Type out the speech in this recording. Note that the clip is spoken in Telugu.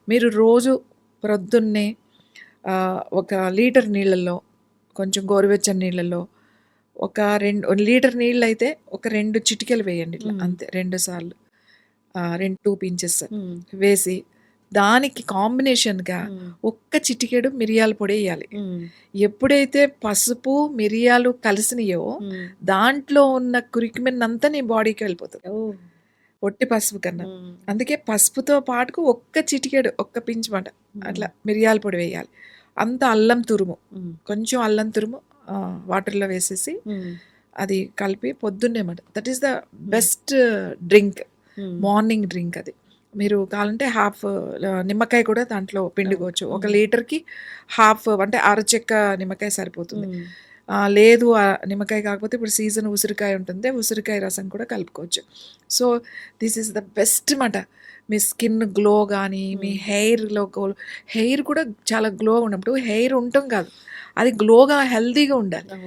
మీరు రోజు ప్రొద్దున్నే ఒక లీటర్ నీళ్ళల్లో, కొంచెం గోరువెచ్చని నీళ్ళల్లో ఒక 2 లీటర్ నీళ్ళైతే ఒక 2 చిటికెలు వేయండి ఇట్లా. అంతే 2 సార్లు. 2 పించెస్ హ్మ్. వేసి, దానికి కాంబినేషన్‌గా హ్మ్. ఒక్క చిటికెడు మిరియాల పొడెయ్యాలి. హ్మ్. ఎప్పుడైతే పసుపు, మిరియాలు కలిసినయో, హ్మ్. దాంట్లో ఉన్న కురికిమినంతా నీ బాడీకి వెళ్ళిపోతది. ఓహ్! ఒట్టి పసుపు కన్నా. హ్మ్. అందుకే పసుపుతో పాటుకు ఒక్క చిటికెడు, ఒక్క పించ్ మాట అట్లా హ్మ్. మిరియాల పొడి వేయాలి. అంత అల్లం తురుము, హ్మ్. కొంచెం అల్లం తురుము వాటర్‌లో వేసేసి, హ్మ్. అది కలిపి పొద్దున్నే మాట. దట్ ఈస్ ద హ్మ్. Best drink. హ్మ్. మార్నింగ్ డ్రింక్ అది. మీరు కావాలంటే హాఫ్ నిమ్మకాయ కూడా దాంట్లో ఓకే. పిండుకోవచ్చు. ఒక హ్మ్. లీటర్‌కి హాఫ్ అంటే అరచెక్క నిమ్మకాయ సరిపోతుంది. హ్మ్. లేదు నిమ్మకాయ కాకపోతే ఇప్పుడు సీజన్ ఉసిరికాయ ఉంటుంది. ఉసిరికాయ రసం కూడా కలుపుకోవచ్చు. So, this is the best మాట. మీ స్కిన్ గ్లో గానీ, మీ హ్మ్. హెయిర్ కూడా చాలా గ్లో ఉన్నప్పుడు హెయిర్ ఉండటం కాదు. అది గ్లోగా హెల్తీగా ఉండాలి. అవును.